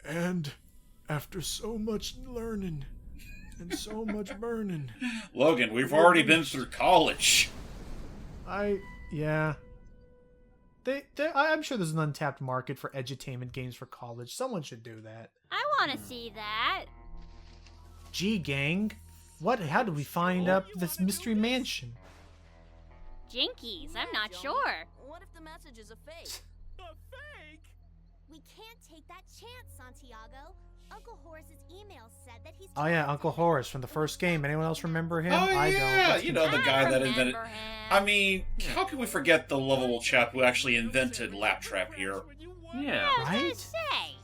And after so much learning and so much burning... Logan, we've already been through college. Yeah. I'm sure there's an untapped market for edutainment games for college. Someone should do that. I want to see that. Gee, gang. How did we find up this mystery mansion? Jinkies, I'm not sure. What if the message is a fake? A fake? We can't take that chance, Santiago. Uncle Horace's email said that he's... Oh yeah, Uncle Horace from the first game. Anyone else remember him? Oh, I yeah, don't. you know, the guy that invented... Remember him. I mean, how can we forget the lovable chap who actually invented Laptrap here? Yeah. I was Right? gonna say.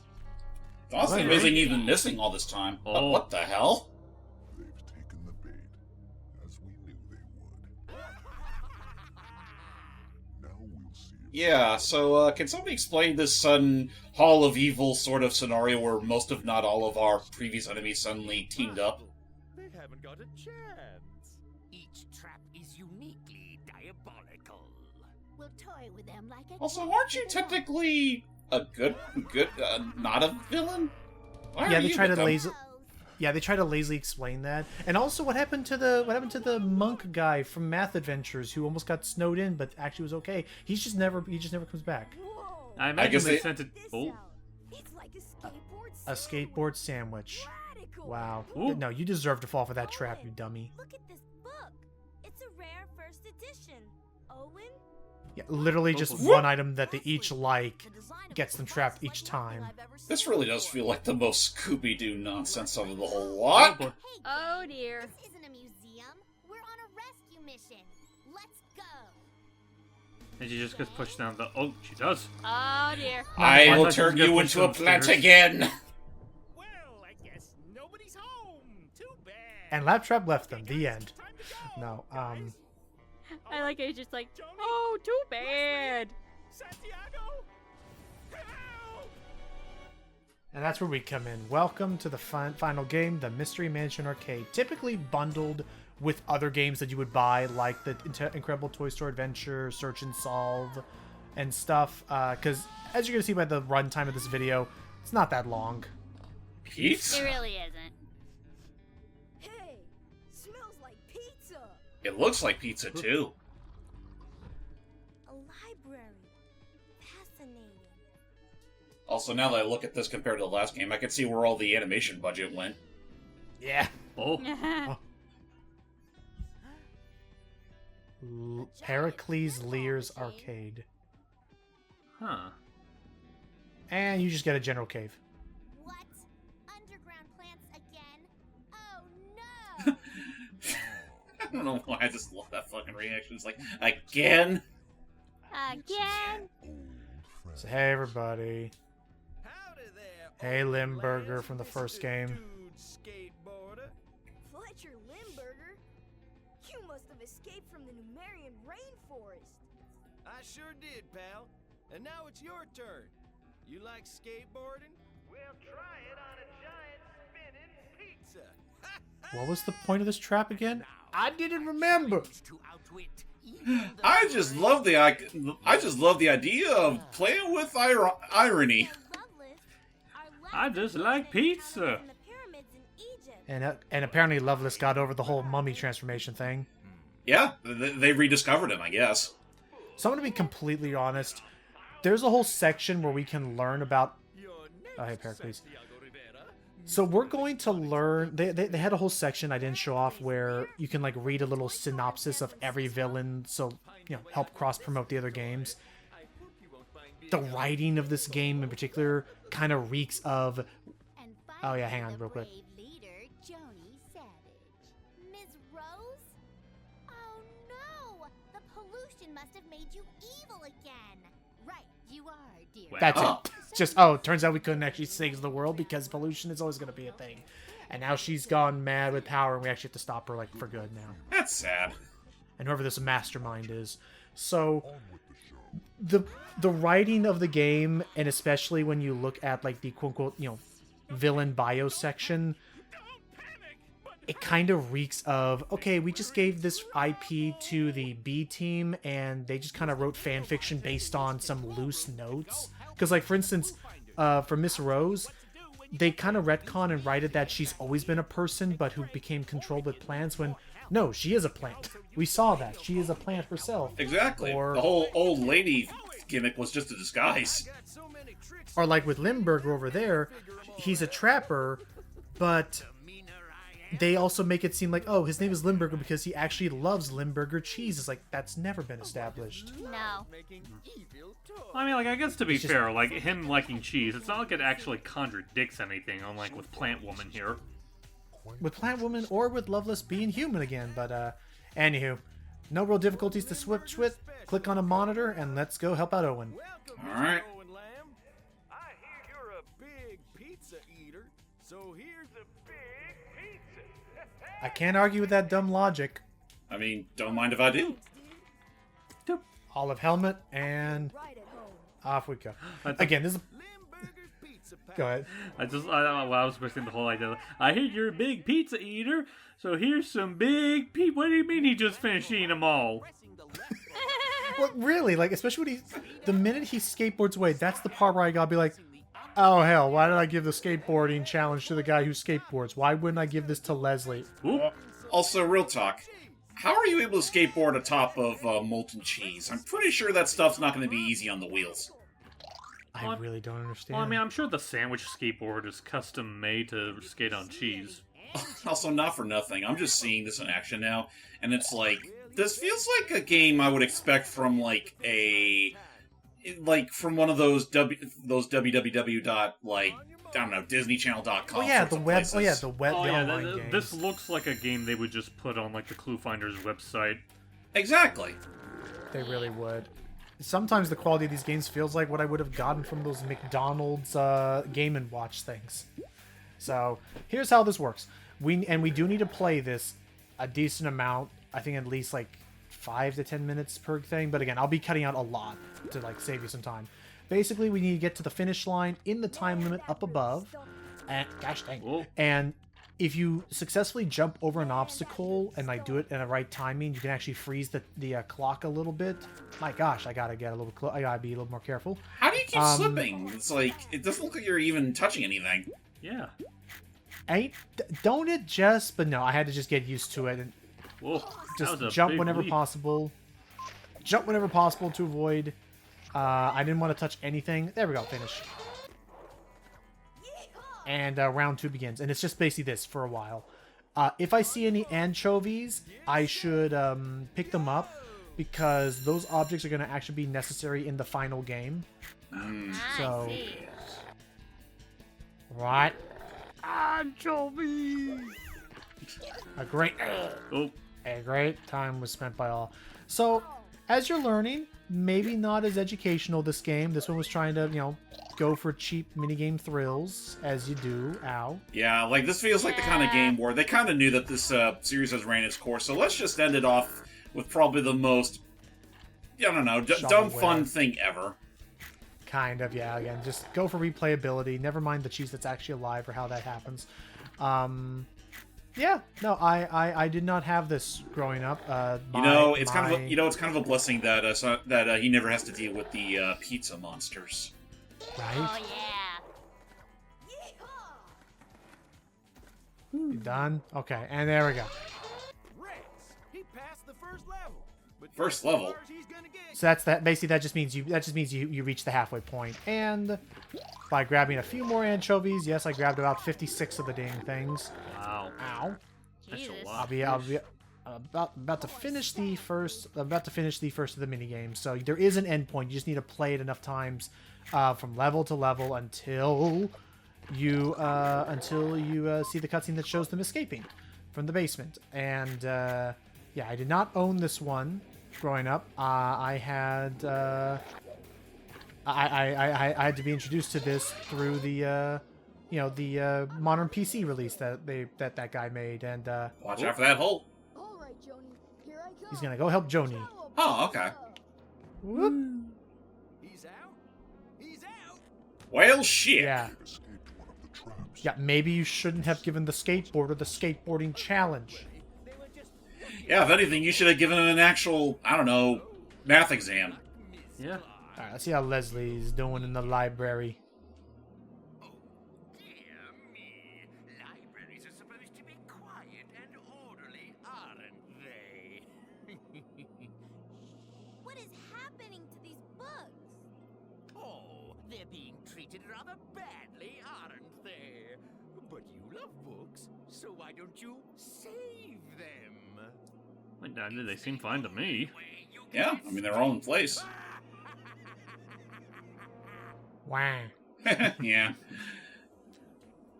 Honestly, amazing he's been missing all this time. Oh. What the hell? They've taken the bait, as we knew they would. Now we'll see. Yeah, so, can somebody explain this sudden Hall of Evil sort of scenario where most, if not all, of our previous enemies suddenly teamed up? They haven't got a chance. Each trap is uniquely diabolical. We'll toy with them like a... Also, aren't you technically a not a villain? Why Yeah, are they you try to with them? lazy. Yeah, they try to lazily explain that. And also, what happened to the monk guy from Math Adventures who almost got snowed in, but actually was okay? He just never comes back. Whoa! I imagine guess they they- sent it. Oh, It's like a skateboard... A skateboard sandwich. Radical. Wow. Ooh. No, you deserve to fall for that trap, you dummy. Look at this book. It's a rare first edition. Owen? Yeah, literally just Whoop. one item that they each like gets them trapped each time. This really does feel like the most Scooby-Doo nonsense of the whole oh lot. boy. Oh dear. This isn't a museum. We're on a rescue mission. Let's go. And she just gets pushed down the. Oh, she does. Oh dear. I I will thought she turn was gonna you push into a them plant stairs. again. Well, I guess nobody's home. Too bad. And Laptrap left them. The end. Time to go, No, guys. I like it. It's just like, Joni, oh, too bad. Santiago? Help! And that's where we come in. Welcome to the final game, the Mystery Mansion Arcade. Typically bundled with other games that you would buy, like the Incredible Toy Store Adventure, Search and Solve, and stuff. Because as you're going to see by the runtime of this video, it's not that long. It Pizza? really isn't. Hey, smells like pizza. It looks like pizza, too. A library. Fascinating. Also, now that I look at this compared to the last game, I can see where all the animation budget went. Yeah. Oh, Heracles Lear's Arcade. huh. And you just get a general cave. What? Underground plants again? Oh no! I don't know why, I just love that fucking reaction. It's like, again? Again. So, hey, everybody. Howdy there, Hey, old Limburger lads. from the This first is game. Dude Skateboarder. Fletcher Limburger? You must have escaped from the Numerian rainforest. I sure did, pal. And now it's your turn. You like skateboarding? We'll try it on a giant spinning pizza. What was the point of this trap again? I didn't remember. To outwit even the I just love the idea of playing with irony. I just like pizza. And apparently Loveless got over the whole mummy transformation thing. Yeah, they rediscovered him, I guess. So I'm going to be completely honest. There's a whole section where we can learn about... Oh, hey, Pericles. So we're going to learn... They had a whole section I didn't show off where you can like read a little synopsis of every villain, so, you know, help cross-promote the other games. The writing of this game in particular kind of reeks of... Oh yeah, hang on real quick. Leader, Joni Savage. Ms. Rose? Oh no! The pollution must have made you evil again. Right, you are, dear. Well, That's Oh. it. It's just, oh, it turns out we couldn't actually save the world because pollution is always going to be a thing. And now she's gone mad with power and we actually have to stop her, like, for good now. That's sad. And whoever this mastermind is. So, the writing of the game, and especially when you look at, like, the quote-unquote, you know, villain bio section, it kind of reeks of, okay, we just gave this IP to the B team, and they just kind of wrote fan fiction based on some loose notes. Because, like, for instance, for Miss Rose, they kind of retcon and write it that she's always been a person, but who became controlled with plants. When no, she is a plant. We saw that she is a plant herself. Exactly. Or- The whole old lady gimmick was just a disguise. Or like with Limburger over there, he's a trapper, but they also make it seem like, oh, his name is Limburger because he actually loves Limburger cheese. It's like, that's never been established. No. I mean, like, I guess to be fair, like, him liking cheese, it's not like it actually contradicts anything, unlike with Plant Woman here. With Plant Woman or with Loveless being human again, but, anywho. No real difficulties to switch with. Click on a monitor, and let's go help out Owen. Alright. Owen Lamb. I hear you're a big pizza eater, so here's a big pizza. I can't argue with that dumb logic. I mean, don't mind if I do. Olive helmet, and off we go. Again, this is... Limburger's Pizza Pal. Go ahead. I don't know why I was expecting the whole idea. I hear you're a big pizza eater, so here's some big pizza. What do you mean he just finished eating them all? Well, really, like, especially when the minute he skateboards away, that's the part where I gotta be like, oh hell, why did I give the skateboarding challenge to the guy who skateboards? Why wouldn't I give this to Leslie? Oop. Also, real talk. How are you able to skateboard atop of molten cheese? I'm pretty sure that stuff's not going to be easy on the wheels. I really don't understand. Well, I mean, I'm sure the sandwich skateboard is custom made to skate on cheese. Also, not for nothing. I'm just seeing this in action now, and it's like, this feels like a game I would expect from from one of those www dot I don't know, DisneyChannel.com. Oh yeah, the web. Places. Oh yeah, the web. Oh the yeah, online games. this looks like a game they would just put on like the ClueFinders website. Exactly. They really would. Sometimes the quality of these games feels like what I would have gotten from those McDonald's Game & Watch things. So here's how this works. We do need to play this a decent amount. I think at least like 5 to 10 minutes per thing. But again, I'll be cutting out a lot to like save you some time. Basically, we need to get to the finish line in the time limit up above. And gosh dang. Whoa. And if you successfully jump over an obstacle and like do it in the right timing, you can actually freeze the clock a little bit. My gosh, I gotta get a little I gotta be a little more careful. How do you keep slipping? It's like, it doesn't look like you're even touching anything. Yeah. Don't it just? But no, I had to just get used to it and Whoa. that just was a jump big whenever leap. possible. Jump whenever possible to avoid. I didn't want to touch anything. There we go. Finish. And round 2 begins, and it's just basically this for a while. If I see any anchovies, I should pick them up because those objects are going to actually be necessary in the final game. So, I see. right, Anchovies! a great time was spent by all. So, as you're learning, maybe not as educational this game. This one was trying to, go for cheap minigame thrills, as you do. Ow. Yeah, like, this feels like the kind of game where they kind of knew that this series has ran its course, so let's just end it off with probably the most, I don't know, dumb fun thing ever. Kind of, yeah. Again, just go for replayability. Never mind the cheese that's actually alive or how that happens. Yeah, no, I did not have this growing up. It's kind of a blessing that that he never has to deal with the pizza monsters. Right? Oh yeah. You done? Okay, and there we go. Rex, he passed the first level. But First that's as level? far as he's gonna get. So that's that. Basically, that just means you reach the halfway point. And by grabbing a few more anchovies, yes, I grabbed about 56 of the dang things. Wow. Ow. That's Jesus. a lot. I'll be about to finish the first. I'm about to finish the first of the mini games. So there is an end point. You just need to play it enough times, from level to level until you see the cutscene that shows them escaping from the basement. And yeah, I did not own this one growing up. I had I had to be introduced to this through the the modern PC release that guy made, and Watch out for that hole. All right, Joni, here I come. he's gonna go help Joni. Oh, okay. Whoop. He's out. He's out. Well, shit. Yeah. Escaped one of the traps. Yeah, maybe you shouldn't have given the skateboarder the skateboarding challenge. Yeah, if anything, you should have given him an actual, I don't know, math exam. Yeah. Alright, let's see how Leslie's doing in the library. treated rather badly, aren't they? But you love books, so why don't you save them? They seem fine to me. Yeah, I mean, they're all in place. Wow. Yeah.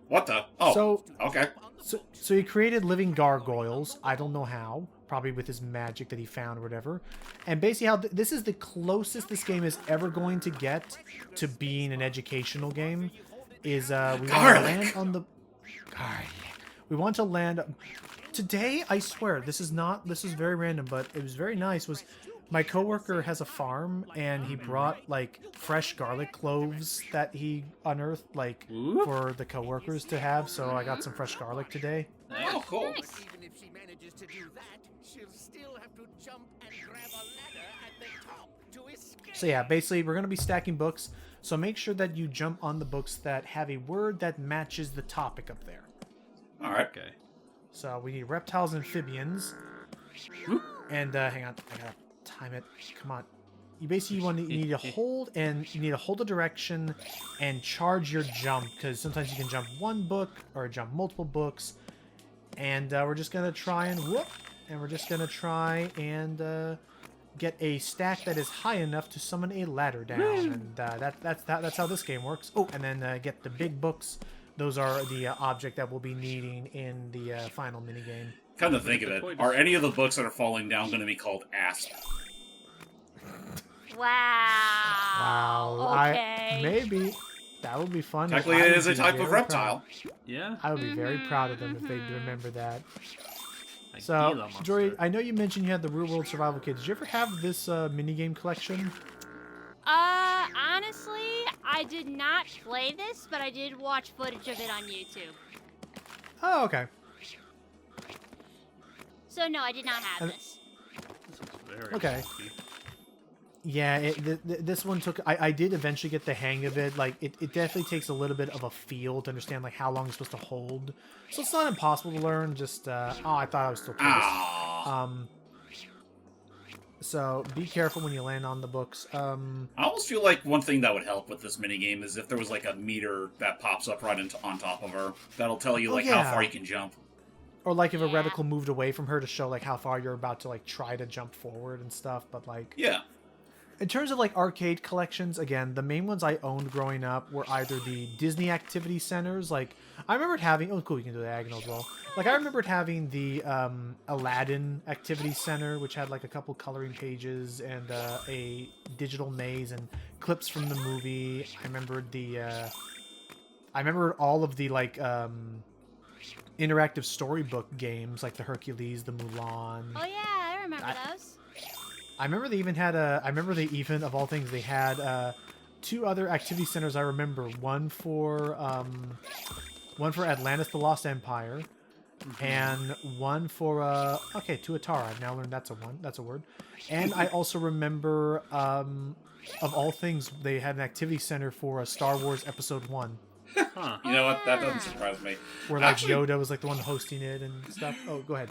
What the? Oh, So, okay. so he created living gargoyles. I don't know how. Probably with his magic that he found or whatever. And basically how this is the closest this game is ever going to get to being an educational game. Is we want to land on the... Garlic. We want to land... Today, I swear, this is very random, but it was very nice, was my coworker has a farm, and he brought, like, fresh garlic cloves that he unearthed, like, for the coworkers to have, so I got some fresh garlic today. Oh, cool. But even if she manages to do that, she'll still have to jump and grab a ladder at the top to escape. So yeah, basically, we're going to be stacking books, so make sure that you jump on the books that have a word that matches the topic up there. All right. Okay. So we need reptiles and amphibians. And hang on, I gotta time it. Come on. You basically you need to hold the direction and charge your jump, because sometimes you can jump one book or jump multiple books. And we're just gonna try and get a stack that is high enough to summon a ladder down, and that's how this game works. Oh, and then get the big books. Those are the object that we'll be needing in the final minigame. Come to think of it, are any of the books that are falling down going to be called Asp? Wow. Okay. Maybe. That would be fun. Technically, it is a type of reptile. Yeah. I would be very proud of them if they remember that. Like So, Gila monster. Jory, I know you mentioned you had the Real World Survival Kit. Did you ever have this minigame collection? Honestly, I did not play this, but I did watch footage of it on YouTube. Oh, okay. So no, I did not have this. This looks very Okay. nasty. Yeah, this one took... I did eventually get the hang of it. Like, it definitely takes a little bit of a feel to understand, like, how long it's supposed to hold. So it's not impossible to learn, just... oh, I thought I was still close. Ah. So be careful when you land on the books. I almost feel like one thing that would help with this minigame is if there was like a meter that pops up right on top of her. That'll tell you like how far you can jump. Or like if a reticle moved away from her to show like how far you're about to like try to jump forward and stuff. But like... Yeah. In terms of like arcade collections, again, the main ones I owned growing up were either the Disney activity centers. Like I remembered having, oh cool, you can do the diagonal as well. Like I remembered having the Aladdin activity center, which had like a couple coloring pages and a digital maze and clips from the movie. I remembered all of the like interactive storybook games, like the Hercules, the Mulan. Oh yeah, I remember those. I remember they even had of all things, they had two other activity centers I remember. One for Atlantis the Lost Empire, and one for Tuatara. I've now learned that's a word. And I also remember of all things, they had an activity center for Star Wars Episode 1. Huh. You know what? That doesn't surprise me. Where like Yoda was like the one hosting it and stuff. Oh, go ahead.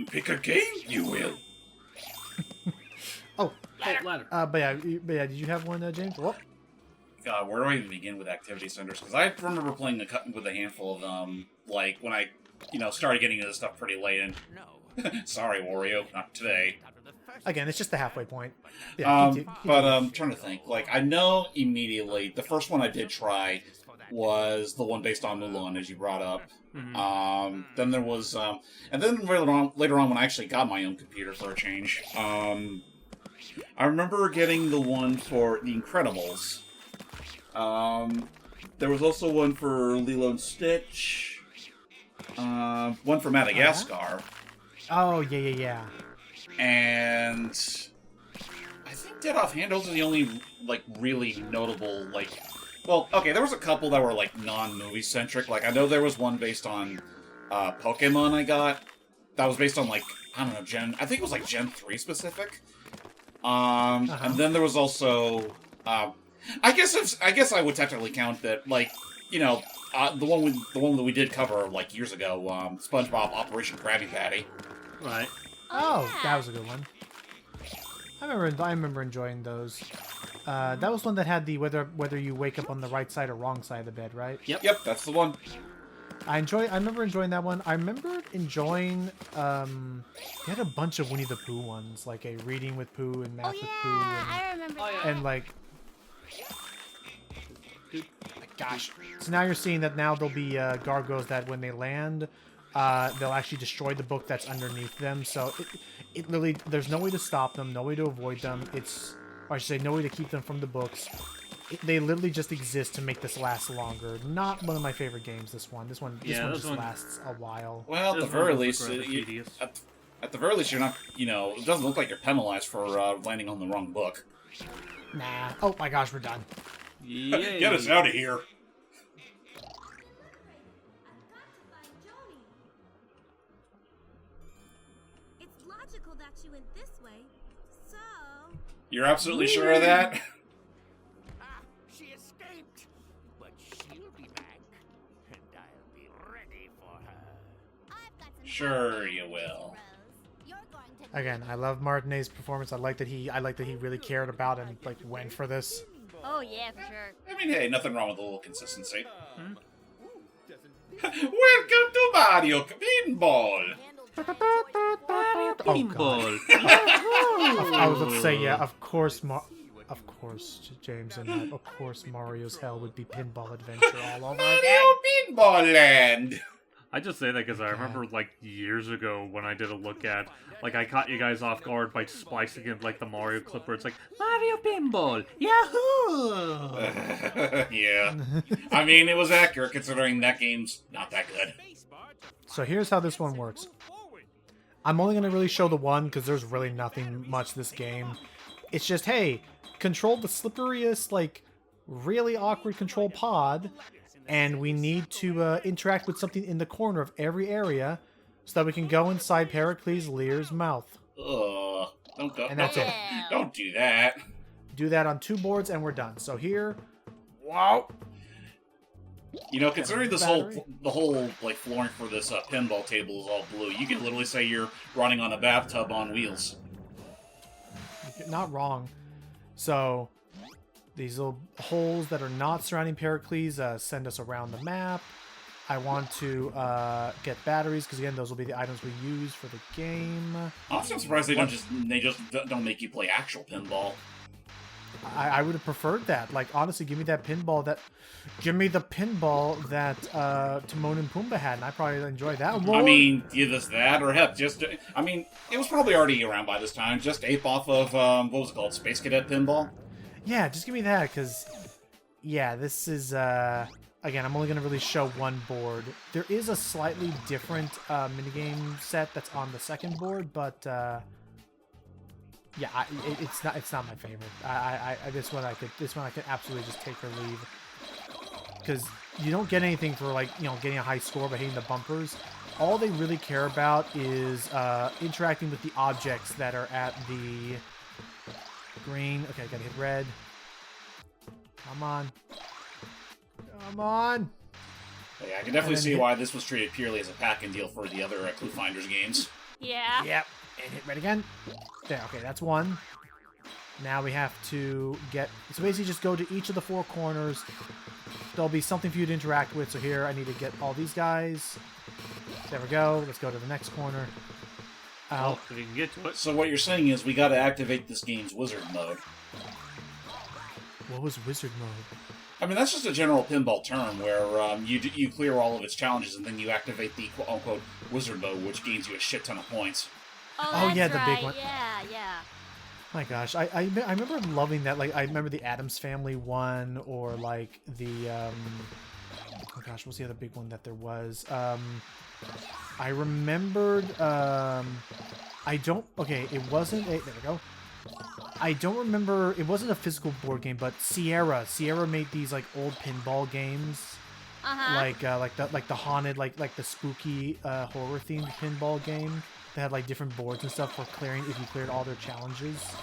Pick a game, you will. Oh, Ladder. but yeah, did you have one, James? Well, God, where do I even begin with activity centers? Because I remember playing with a handful of them, like when I, started getting into this stuff pretty late. And sorry, Wario, not today. again, it's just the halfway point. Yeah, but I'm trying to think. Like, I know immediately the first one I did try was the one based on Mulan, as you brought up. Then there was, and then later on when I actually got my own computer for a change, I remember getting the one for The Incredibles. There was also one for Lilo and Stitch. One for Madagascar. Oh, yeah. And I think dead offhand, those are the only, like, really notable, like... Well, okay, there was a couple that were, like, non-movie centric. Like, I know there was one based on Pokemon I got. That was based on, like, I don't know, I think it was, like, Gen 3 specific. And then there was also, I guess I would technically count that, like, the one that we did cover like years ago, SpongeBob Operation Krabby Patty. Right. Oh, that was a good one. I remember enjoying those. That was one that had the whether you wake up on the right side or wrong side of the bed, right? Yep, that's the one. I remember enjoying that one. I remember enjoying. They had a bunch of Winnie the Pooh ones, like a reading with Pooh and math Oh with Pooh, yeah, I remember that. and like. Gosh. So now you're seeing that now there'll be gargoyles that when they land, they'll actually destroy the book that's underneath them. So it literally, there's no way to stop them, no way to avoid them. Or I should say, no way to keep them from the books. They literally just exist to make this last longer. Not one of my favorite games. This one just lasts a while. Well, at the very least, at the very least, you're not. It doesn't look like you're penalized for landing on the wrong book. Nah. Oh my gosh, we're done. Yay. Get us out of here. It's logical that you went this way, so... You're absolutely sure of that? She escaped, but she'll be back, and I'll be ready for her. I've got some Sure you will. Rose. You're going to Again, I love Martinet's performance. I like that he really cared about and like went for this. Oh yeah, for sure. I mean, hey, nothing wrong with a little consistency. Welcome to Mario Pinball! Pinball. I was about to say, yeah, of course, James, and of course Mario's Hell would be Pinball Adventure all over again. Mario Pinball Land! I just say that because I remember, like, years ago when I did a look at, like, I caught you guys off guard by splicing in, like, the Mario clip where it's like, Mario Pinball! Yahoo! Yeah. I mean, it was accurate considering that game's not that good. So here's how this one works. I'm only going to really show the one because there's really nothing much this game. It's just, hey, control the slipperiest, like, really awkward control pod, and we need to interact with something in the corner of every area so that we can go inside Pericles Lear's mouth. Ugh. And that's it. Don't do that. Do that on 2 boards and we're done. So here, wow. Considering the whole like flooring for this pinball table is all blue, you can literally say you're running on a bathtub on wheels. Not wrong. So these little holes that are not surrounding Pericles send us around the map. I want to get batteries because again, those will be the items we use for the game. I'm so surprised they just don't make you play actual pinball. I would have preferred that. Like honestly, give me the pinball that Timon and Pumbaa had, and I probably enjoy that more. I mean, give us that, or heck, it was probably already around by this time. Just ape off of what was it called, Space Cadet Pinball. Yeah, just give me that, because, yeah, this is, again, I'm only going to really show one board. There is a slightly different minigame set that's on the second board, but, yeah, it's not my favorite. This one I could absolutely just take or leave, because you don't get anything for, like, getting a high score by hitting the bumpers. All they really care about is interacting with the objects that are at the green. Okay, I gotta hit red. Come on. Come on. Yeah, I can definitely see why this was treated purely as a pack-and deal for the other ClueFinders games. Yeah. Yep. And hit red again. There, okay, that's one. Now we have to get... So basically just go to each of the 4 corners. There'll be something for you to interact with. So here I need to get all these guys. There we go. Let's go to the next corner. Oh, we can get to it. So what you're saying is we gotta activate this game's wizard mode. What was wizard mode? I mean, that's just a general pinball term where you clear all of its challenges and then you activate the quote-unquote wizard mode, which gains you a shit ton of points. Oh, yeah, that's the right. big one. Yeah. My gosh, I remember loving that. Like, I remember the Addams Family one, or like the oh gosh, what's the other big one that there was? I remembered. It wasn't a. There we go. I don't remember. It wasn't a physical board game, but Sierra made these like old pinball games. Like the haunted, like the spooky horror themed pinball game. They had like different boards and stuff for clearing if you cleared all their challenges.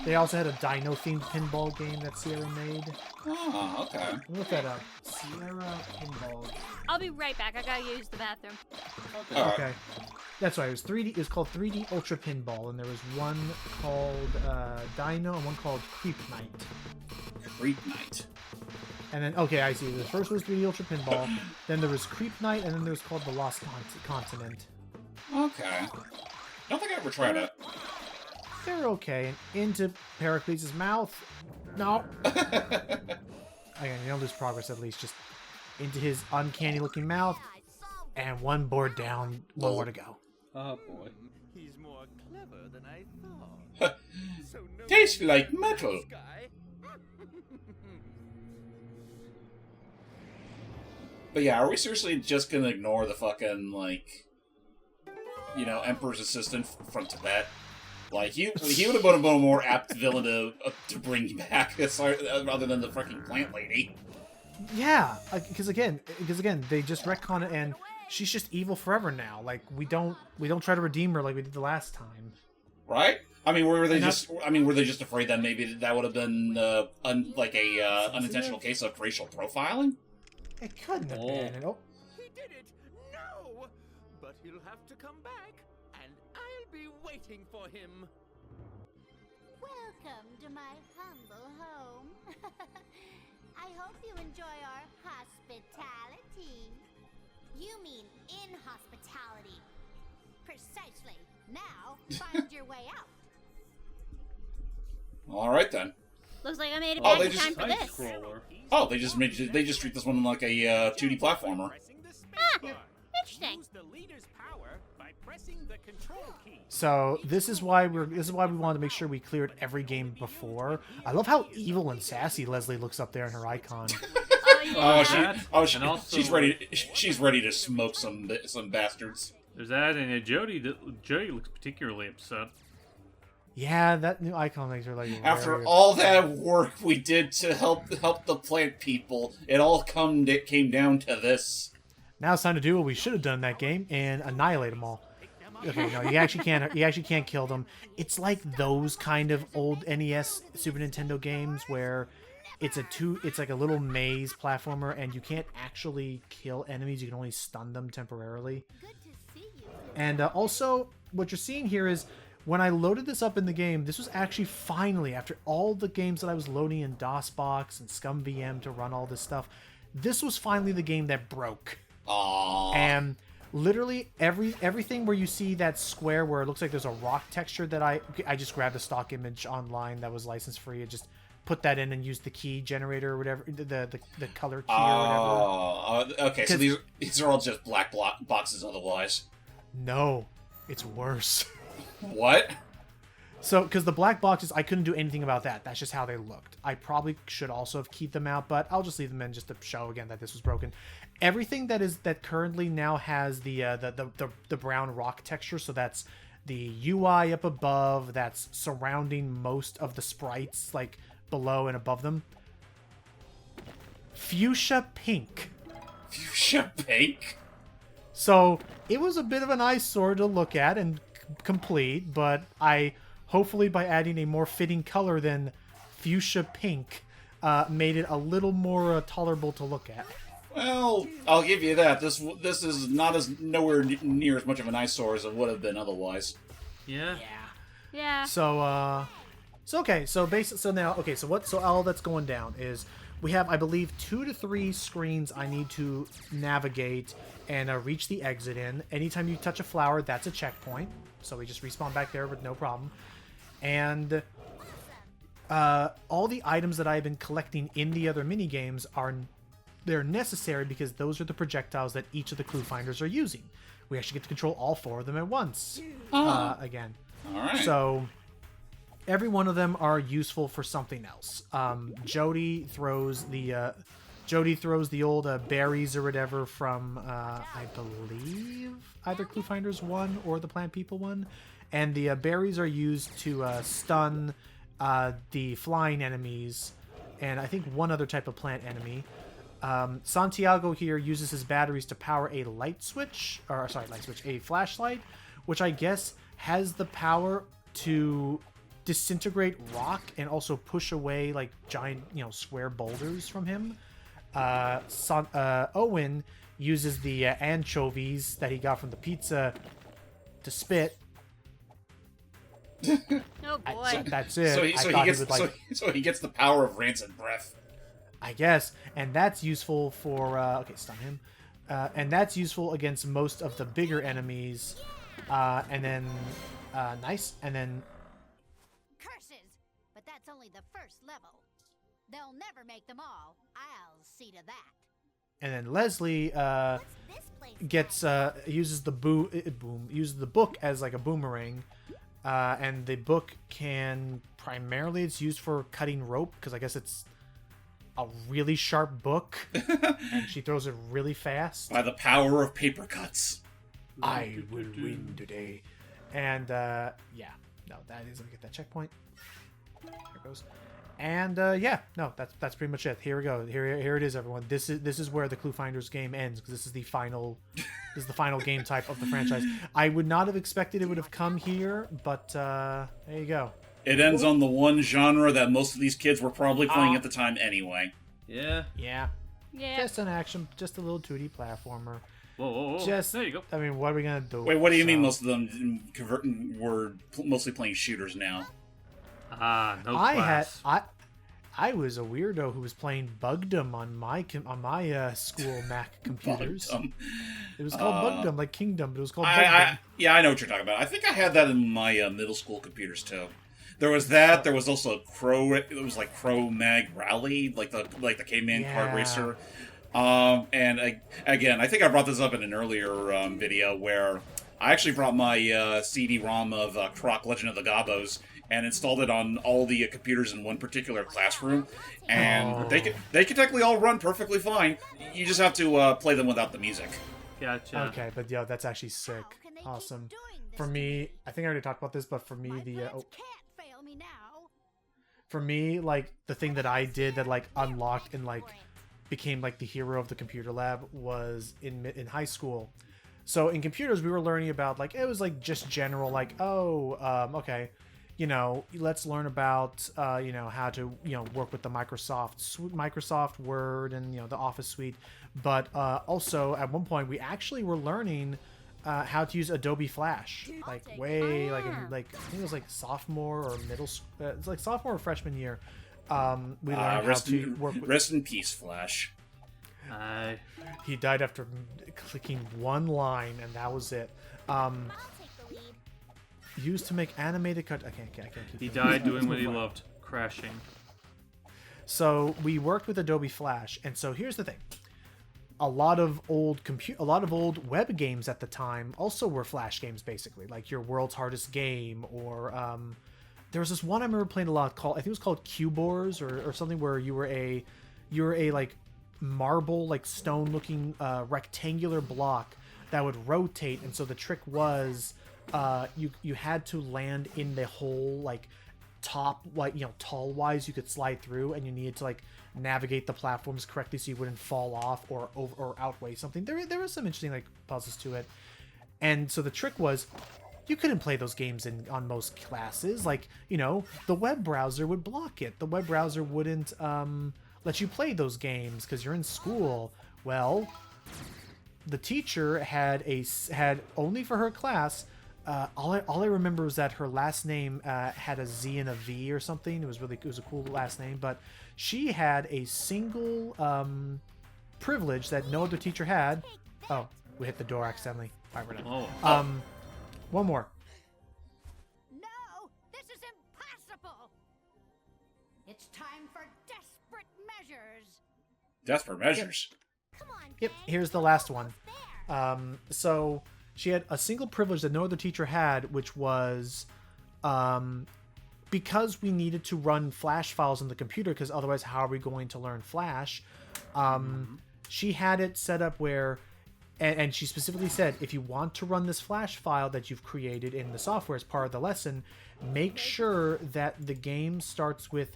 They also had a dino-themed pinball game that Sierra made. Oh, okay. Look that up. Sierra Pinball. I'll be right back. I gotta use the bathroom. Alright. Okay. That's right. It was 3D. It was called 3D Ultra Pinball, and there was one called Dino and one called Creep Night. Creep Night. And then, okay, I see. The first was 3D Ultra Pinball. Then there was Creep Night, and then there was called The Lost Continent. Okay. Don't think I ever tried it. They're okay. And into Pericles' mouth. No. Again, you don't lose progress at least. Just into his uncanny-looking mouth. And one board down. One more to go. Oh boy. He's more clever than I thought. So no Tastes like metal. guy. But yeah, are we seriously just gonna ignore the fucking, like, you know, Emperor's assistant from Tibet? Like, he would have been a more apt villain to bring back, rather than the fucking plant lady. Yeah, because again, they just retcon it, and she's just evil forever now. Like, we don't try to redeem her like we did the last time. Right? I mean, were they just afraid that maybe that would have been unintentional case of racial profiling? It couldn't have been. Oh. He did it. No, but he'll have to come back, and I'll be waiting for him. Welcome to my humble home. I hope you enjoy our hospitality. You mean inhospitality. Precisely. Now, find your way out. All right then. Looks like I made it Oh, back they in just- time for Side this. scroller. Oh, they just treat this one like a 2D platformer. Interesting. Use the leader's power by pressing the control key. So this is why we wanted to make sure we cleared every game before. I love how evil and sassy Leslie looks up there in her icon. Oh, yeah. And also- She's ready. She's ready to smoke some bastards. There's that, and Jody looks particularly upset. Yeah, that new icon makes her like. After very- all that work we did to help the plant people, it all came down to this. Now it's time to do what we should have done in that game and annihilate them all. Okay, no, you actually can't. You actually can't kill them. It's like those kind of old NES, Super Nintendo games where it's like a little maze platformer, and you can't actually kill enemies. You can only stun them temporarily. And also, what you're seeing here is when I loaded this up in the game, this was actually finally, after all the games that I was loading in DOSBox and ScumVM to run all this stuff, this was finally the game that broke. Aww. And literally everything where you see that square where it looks like there's a rock texture that I just grabbed a stock image online that was license free and just put that in and used the key generator or whatever, the color key or whatever. Oh, okay. So these are all just black boxes otherwise. No, it's worse. What? So, because the black boxes, I couldn't do anything about that. That's just how they looked. I probably should also have kept them out, but I'll just leave them in just to show again that this was broken. Everything that currently now has the brown rock texture, so that's the UI up above, that's surrounding most of the sprites, like below and above them. Fuchsia pink. Fuchsia pink? So, it was a bit of an eyesore to look at and complete, but I hopefully by adding a more fitting color than fuchsia pink made it a little more tolerable to look at. Well, I'll give you that. This is nowhere near as much of an eyesore as it would have been otherwise. Yeah. Yeah. So all that's going down is we have, I believe, 2 to 3 screens I need to navigate and reach the exit in. Anytime you touch a flower, that's a checkpoint. So we just respawn back there with no problem. And all the items that I've been collecting in the other mini games they're necessary because those are the projectiles that each of the ClueFinders are using. We actually get to control all 4 of them at once. Again. All right. So every one of them are useful for something else. Jody throws the old berries or whatever from I believe either ClueFinders 1 or the Plant People 1, and the berries are used to stun the flying enemies and I think one other type of plant enemy. Santiago here uses his batteries to power a a flashlight, which I guess has the power to disintegrate rock and also push away like giant, square boulders from him. Owen uses the anchovies that he got from the pizza to spit. Oh boy. That's it. So he gets the power of rancid breath. I guess, and that's useful for stun him, and that's useful against most of the bigger enemies. And then nice, and then Curses! But that's only the first level. They'll never make them all. I'll see to that. and then Leslie What's this place gets uses the uses the book as like a boomerang, and the book can primarily it's used for cutting rope because I guess it's a really sharp book, and she throws it really fast. By the power of paper cuts. I will win today. And that is, let me get that checkpoint. There it goes. And that's pretty much it. Here we go. Here it is, everyone. This is where the ClueFinders game ends, because this is the final game type of the franchise. I would not have expected it would have come here, but there you go. It ends on the one genre that most of these kids were probably playing at the time anyway. Yeah. Yeah. Yeah. Just an action, just a little 2D platformer. Whoa. Just There you go. I mean, what are we gonna do? Wait, what do you mean most of them were mostly playing shooters now? No class. I was a weirdo who was playing Bugdom on my school Mac computers. Bugdom. It was called Bugdom, like Kingdom, but it was called Bugdom. I know what you're talking about. I think I had that in my middle school computers too. There was that. There was also Crow. It was like Crow Mag Rally, like the Caveman Kart Racer. Again, I think I brought this up in an earlier video where I actually brought my CD-ROM of Croc Legend of the Gobos and installed it on all the computers in one particular classroom, and they could technically all run perfectly fine. You just have to play them without the music. Gotcha. Okay, but yeah, that's actually sick. Awesome. For me, I think I already talked about this, but for me, like the thing that I did that like unlocked and like became like the hero of the computer lab was in high school. So in computers, we were learning about like it was like just general like okay, let's learn about how to work with the Microsoft Word and the Office suite. But also at one point we actually were learning how to use Adobe Flash, like way like in, like I think it was like sophomore or middle. It's like sophomore or freshman year. We learned how to work with... Rest in peace, Flash. He died after clicking one line, and that was it. Used to make animated cut. I can't keep. He died doing what he loved, crashing. So we worked with Adobe Flash, and so here's the thing. A lot of old web games at the time also were Flash games, basically, like your World's Hardest Game, or there was this one I remember playing a lot called, I think it was called Cubors or something, where you were a like marble, like stone looking rectangular block that would rotate, and so the trick was you had to land in the hole, like top, like tall wise you could slide through, and you needed to like navigate the platforms correctly so you wouldn't fall off or outweigh something. There was some interesting like puzzles to it, and so the trick was you couldn't play those games on most classes. Like the web browser would block it. The web browser wouldn't let you play those games because you're in school. Well, the teacher had only for her class. All I remember was that her last name had a Z and a V or something. It was a cool last name, but she had a single privilege that no other teacher had. Oh, we hit the door accidentally. All right, we're done. One more. No, this is impossible. It's time for desperate measures. Desperate measures. Come on. Yep, here's the last one. So she had a single privilege that no other teacher had, which was because we needed to run Flash files on the computer, because otherwise how are we going to learn Flash? She had it set up where, and she specifically said, if you want to run this Flash file that you've created in the software as part of the lesson, make sure that the game starts with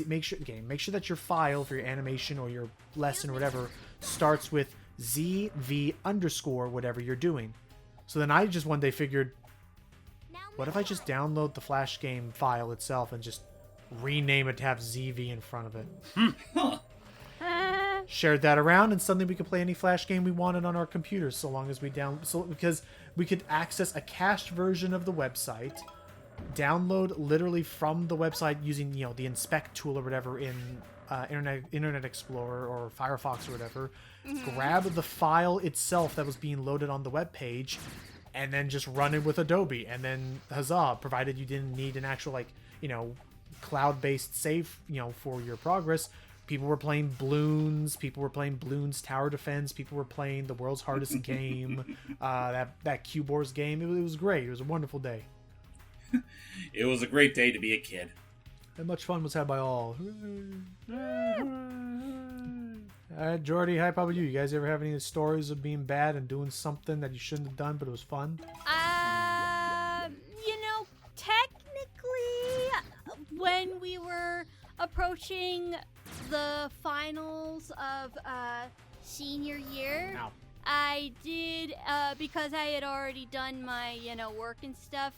make sure that your file for your animation or your lesson or whatever starts with ZV_ whatever you're doing. So then I just one day figured, Now what if I just download the Flash game file itself and just rename it to have ZV in front of it? Huh. Shared that around, and suddenly we could play any Flash game we wanted on our computers, so long as we because we could access a cached version of the website, download literally from the website using the inspect tool or whatever in Internet Explorer or Firefox or whatever, grab the file itself that was being loaded on the web page, and then just run it with Adobe, and then huzzah! Provided you didn't need an actual cloud-based save for your progress. People were playing Bloons. People were playing Bloons Tower Defense. People were playing the world's hardest game, that Cube Wars game. It was great. It was a wonderful day. It was a great day to be a kid. And much fun was had by all. Alright, Jordy, how about you? You guys ever have any stories of being bad and doing something that you shouldn't have done, but it was fun? Technically, when we were approaching the finals of senior year, Ow. I did, because I had already done my, work and stuff,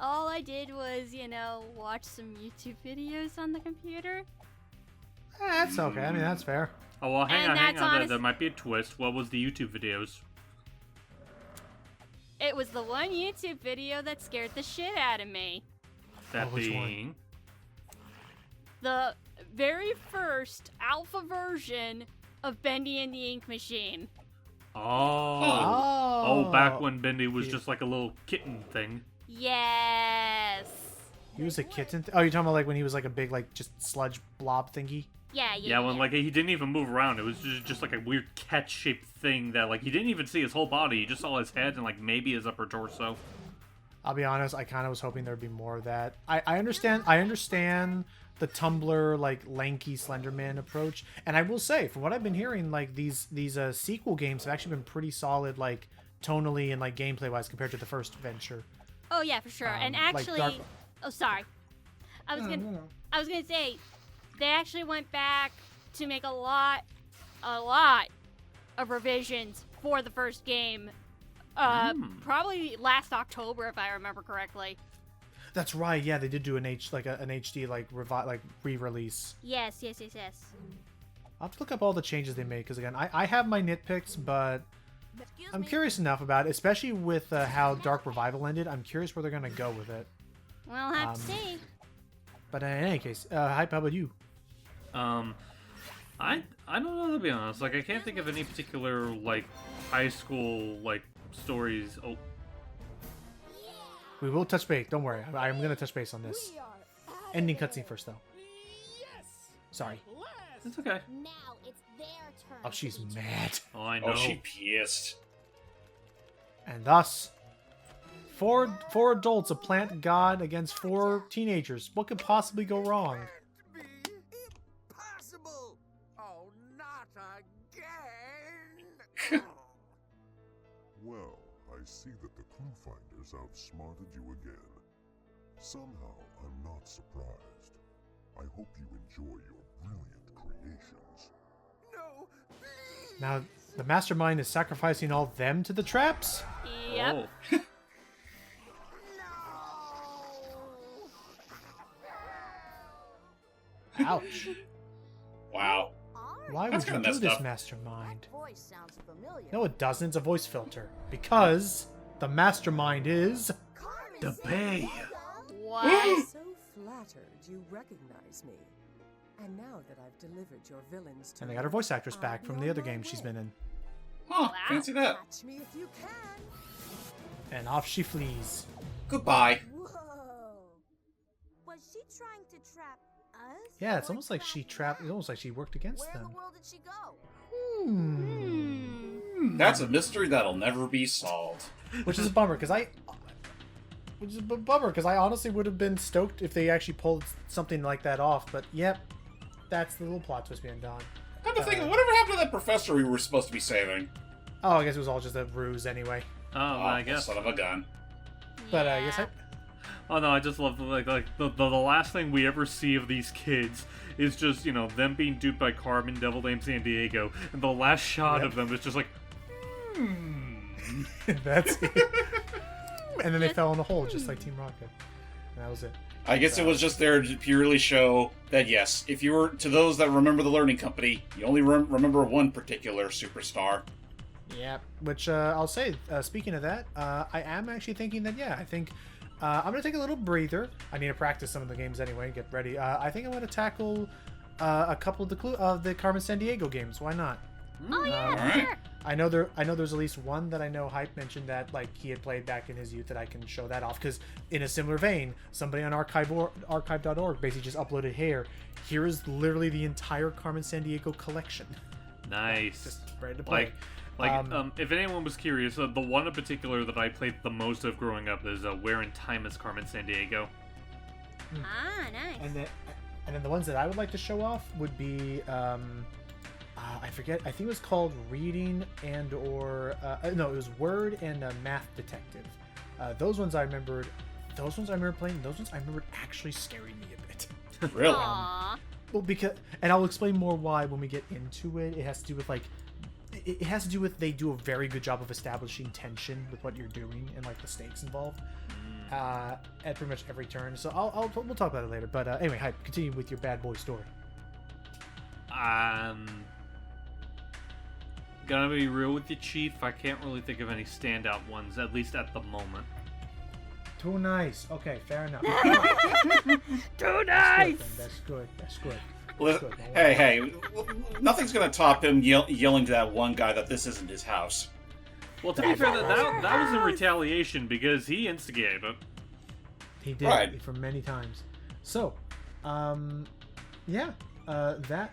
all I did was, watch some YouTube videos on the computer. That's okay. I mean, that's fair. Oh, well, hang And on. that's There might be a twist. What was the YouTube videos? It was the one YouTube video that scared the shit out of me. That which one? being... The very first alpha version of Bendy and the Ink Machine. Oh, back when Bendy was just like a little kitten thing. Yes. He was a kitten. Oh, you're talking about when he was like a big just sludge blob thingy? Yeah, when he didn't even move around. It was just like a weird cat-shaped thing that he didn't even see his whole body. You just saw his head and maybe his upper torso. I'll be honest, I kind of was hoping there'd be more of that. I understand the Tumblr lanky Slenderman approach, and I will say, from what I've been hearing, these sequel games have actually been pretty solid, tonally and gameplay wise compared to the first venture. Oh yeah, for sure. And actually, oh sorry, I was gonna say, they actually went back to make a lot of revisions for the first game. Probably last October, if I remember correctly. That's right. Yeah, they did do an HD re-release. Yes. I'll have to look up all the changes they made because again, I have my nitpicks, but I'm curious enough about it, especially with how Dark Revival ended. I'm curious where they're gonna go with it. We'll have to see. But in any case, Hype, how about you? I don't know, to be honest. I can't think of any particular high school stories. Oh. We will touch base. Don't worry. I'm gonna touch base on this. Ending cutscene first, though. Sorry. It's okay. Now it's their turn. Oh, she's mad. Oh, I know. Oh, she pissed. And thus, four adults, a plant god against 4 teenagers. What could possibly go wrong? Impossible! Oh, not again! Well, I see that the ClueFinders outsmarted you again. Somehow, I'm not surprised. I hope you enjoy your brilliant creations. No, please! Now, the mastermind is sacrificing all them to the traps? Yep. Oh. Ouch. Wow. Why That's would you kinda do messed this, up. mastermind? Voice sounds familiar. No, it doesn't. It's a voice filter. Because the mastermind is... The Bay. What? So flattered you recognize me. And now that I've delivered your villains to And they got her voice actress back from the other game she's been in. Huh, fancy that. Catch me if you can. And off she flees. Goodbye. Whoa. Was she trying to trap us? Yeah, it's or almost like she trapped... It's almost like she worked against Where in them. the world did she go? That's a mystery that'll never be solved. Which is a bummer, because I honestly would have been stoked if they actually pulled something like that off. But yep, that's the little plot twist being done. Come to think of it, whatever happened to that professor we were supposed to be saving? Oh, I guess it was all just a ruse anyway. Oh, I guess. Son of a gun. But I guess Oh no, I just love the last thing we ever see of these kids is just, them being duped by Carmen, Devil Dame San Diego, and the last shot of them is just like, that's it. and then they fell in a hole, just like Team Rocket. And that was it. I guess it was just there to purely show that, yes, if you were, to those that remember the Learning Company, you only remember one particular superstar. Yeah, which I'll say, speaking of that, I am actually thinking that, I think I'm going to take a little breather. I need to practice some of the games anyway, get ready. I think I'm going to tackle a couple of the Carmen Sandiego games. Why not? Oh, yeah, Alright. sure. I know there's at least one that I know Hype mentioned that like he had played back in his youth that I can show that off, because in a similar vein, somebody on archive.org basically just uploaded here is literally the entire Carmen Sandiego collection. Nice. Just ready to play. If anyone was curious, the one in particular that I played the most of growing up is Where in Time is Carmen Sandiego. Ah, nice. And then the ones that I would like to show off would be I forget. I think it was called Reading and or no, it was Word and Math Detective. Those ones I remembered. Those ones I remember playing. Those ones I remembered actually scaring me a bit. Really? Aww. Well, because, and I'll explain more why when we get into it. It has to do with like, it has to do with they do a very good job of establishing tension with what you're doing and like the stakes involved at pretty much every turn. So we'll talk about it later. But anyway, Hype, continue with your bad boy story. Gonna be real with you, Chief. I can't really think of any standout ones, at least at the moment. Too nice. Okay, fair enough. Too nice. That's good. Well, hey, nothing's gonna top him yelling to that one guy that this isn't his house. Well, to be fair, that was in retaliation because he instigated it. He did for many times. So, that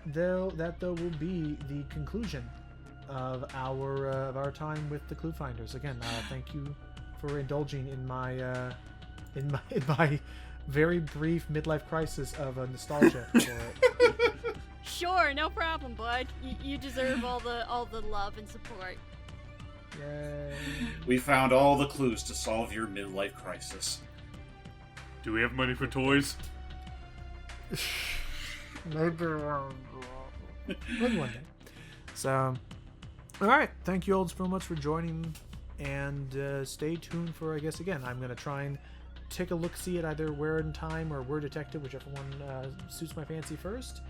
though will be the conclusion of our time with the ClueFinders. Again, thank you for indulging in my very brief midlife crisis of nostalgia. Sure, no problem, bud. You deserve all the love and support. Yay. We found all the clues to solve your midlife crisis. Do we have money for toys? Maybe one day. So, all right. Thank you all so much for joining, and stay tuned for, I guess, again, I'm going to try and take a look-see at either Where in Time or Word Detective, whichever one suits my fancy first.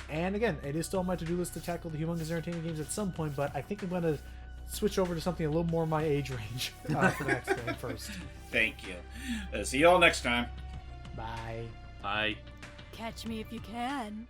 And again, it is still on my to-do list to tackle the Humongous Entertaining Games at some point, but I think I'm going to switch over to something a little more my age range for the next game first. Thank you. See you all next time. Bye. Bye. Catch me if you can.